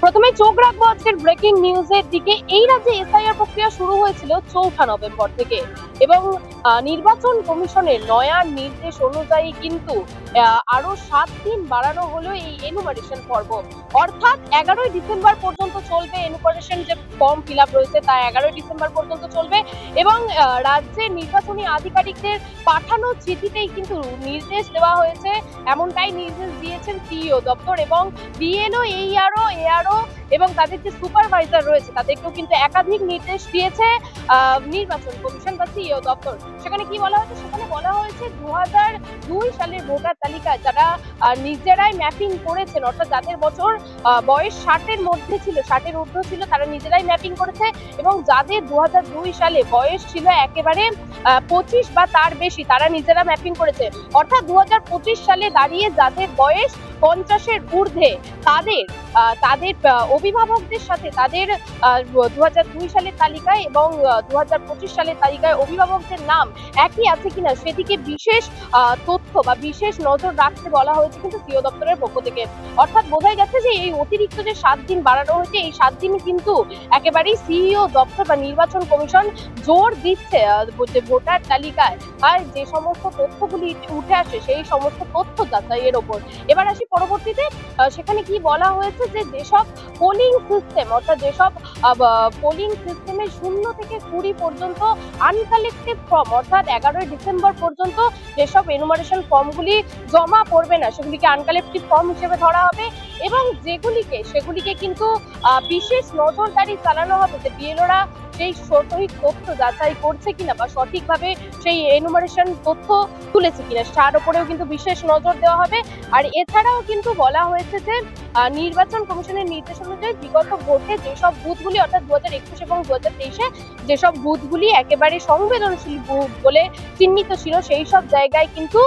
প্রথমে চোখ রাখবো আজকের ব্রেকিং নিউজের দিকে। এই রাজ্যে এসআইআর প্রক্রিয়া শুরু হয়েছিল 4 নভেম্বর থেকে এবং নির্বাচন কমিশনের নয়া নির্দেশ অনুযায়ী কিন্তু আরো 7 দিন বাড়ানো হলো এই এনুমারেশন পর্ব। অর্থাৎ 11ই ডিসেম্বর পর্যন্ত চলবে। এনুমারেশন যে ফর্ম ফিল আপ রয়েছে তা 11ই ডিসেম্বর পর্যন্ত চলবে এবং রাজ্যের নির্বাচনী আধিকারিকদের পাঠানো চিঠিতেই কিন্তু নির্দেশ দেওয়া হয়েছে, এমনটাই নির্দেশ দিয়েছেন সিইও দপ্তর এবং বিএলও, এআরও এবং তাদের যে সুপারভাইজার রয়েছে তাদেরকেও কিন্তু একাধিক নির্দেশ দিয়েছে নির্বাচন কমিশন বা সিইও দপ্তর। সেখানে কি বলা হয়েছে? সেখানে বলা হয়েছে 2002 সালের ভোটার তালিকায় যারা নিজেরাই ম্যাপিং করেছেন, অর্থাৎ যাদের বছর বয়স 60-এর মধ্যে ছিল, 60-এর ঊর্ধ্ব ছিল, তারা নিজেরাই ম্যাপিং করেছে এবং যাদের 2002 সালে বয়স ছিল একেবারে 25 বা তার বেশি, তারা নিজেরা ম্যাপিং করেছে। অর্থাৎ 2025 সালে দাঁড়িয়ে যাদের বয়স 50-এর ঊর্ধ্বে তাদের অভিভাবকদের সাথে তাদের 2002 সালের তালিকায় এবং 2025 সালের তালিকায় অভিভাবকদের নাম একই আছে কিনা সেদিকে বিশেষ তথ্য বা বিশেষ নজর রাখতে বলা হয়েছে কিন্তু সিইও দপ্তরের পক্ষ থেকে। অর্থাৎ বোঝাই যাচ্ছে যে এই অতিরিক্ত যে 7 দিন বাড়ানো হয়েছে, এই 7 দিনই কিন্তু একেবারেই সিইও দপ্তর বা নির্বাচন কমিশন জোর দিচ্ছে ভোটার তালিকায় আর যে সমস্ত তথ্যগুলি উঠে আসে সেই সমস্ত তথ্য যাচাইয়ের ওপর। এবার আসি পরবর্তীতে, সেখানে কি বলা হয়েছে যে যেসব পোলিং সিস্টেম, অর্থাৎ যেসব পোলিং সিস্টেমে 0 থেকে 20 পর্যন্ত আনকালেক্টেড ফর্ম, অর্থাৎ 11ই ডিসেম্বর পর্যন্ত যেসব এনুমারেশন ফর্মগুলি জমা পড়বে না সেগুলিকে আনকালেক্টেড ফর্ম হিসেবে ধরা হবে এবং সেগুলিকে কিন্তু বিশেষ নজরদারি চালানো হবে যে বিএলওরা সেই সঠিক তথ্য যাচাই করছে কিনা বা সঠিকভাবে সেই এনুমারেশন তথ্য তুলেছে কিনা তার উপরেও কিন্তু বিশেষ নজর দেওয়া হবে। আর এছাড়াও কিন্তু বলা হয়েছে যে নির্বাচন কমিশনের নির্দেশ অনুযায়ী বিগত ভোটে যেসব বুথগুলি, অর্থাৎ 2021 এবং 2023-এ যেসব বুথগুলি একেবারে সংবেদনশীল বুথ বলে চিহ্নিত ছিল সেই সব জায়গায় কিন্তু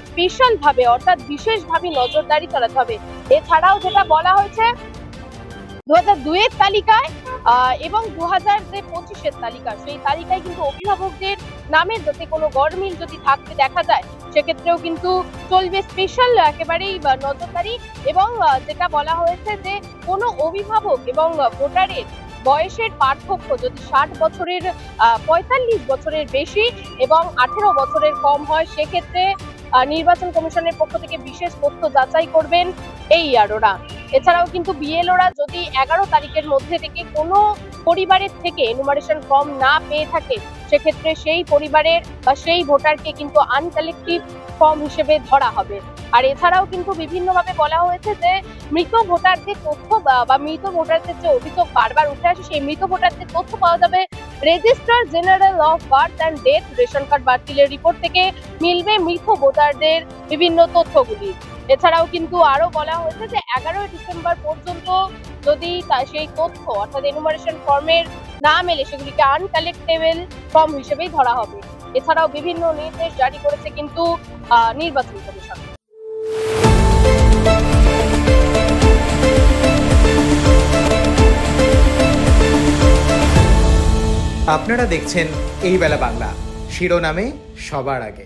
স্পেশাল ভাবে, অর্থাৎ বিশেষভাবে নজরদারি চালাতে হবে। এছাড়াও যেটা বলা হয়েছে 2002-এর তালিকায় এবং 2025-এর তালিকা, সেই তালিকায় কিন্তু অভিভাবকদের নামের যাতে কোনো গরমিল যদি থাকতে দেখা যায় সেক্ষেত্রেও কিন্তু চলবে স্পেশাল একেবারেই নজরদারি এবং যেটা বলা হয়েছে যে কোনো অভিভাবক এবং ভোটারের বয়সের পার্থক্য যদি 60 বছরের 45 বছরের বেশি এবং 18 বছরের কম হয় সেক্ষেত্রে নির্বাচন কমিশনের পক্ষ থেকে বিশেষ তথ্য যাচাই করবেন এই এআরওরা। এছাড়াও কিন্তু বিএলওরা যদি 11 তারিখের মধ্যে থেকে কোনো পরিবারের থেকে এনুমারেশন ফর্ম না পেয়ে থাকে সেক্ষেত্রে সেই পরিবারের বা সেই ভোটারকে কিন্তু আনকালেক্টিভ ফর্ম হিসেবে ধরা হবে। আর এছাড়াও কিন্তু বিভিন্নভাবে বলা হয়েছে যে মৃত ভোটারদের তথ্য বা মৃত ভোটারদের যে অভিযোগ বারবার উঠে আসে সেই মৃত ভোটারদের তথ্য পাওয়া যাবে registrar general of birth and death ration card বাতিলের রিপোর্ট থেকে মিলবে মৃত ভোটারদের বিভিন্ন তথ্যগুলি। এছাড়াও কিন্তু আরো বলা হয়েছে যে 11ই ডিসেম্বর পর্যন্ত যদি সেই তথ্য, অর্থাৎ এনুমারেশন ফর্মের না মেলে সেগুলিকে আনকালেক্টেবল ফর্ম হিসেবেই ধরা হবে। এছাড়াও বিভিন্ন নির্দেশ জারি করেছে কিন্তু নির্বাচন কমিশন। আপনারা দেখছেন এই বেলা বাংলা, শিরোনামে সবার আগে।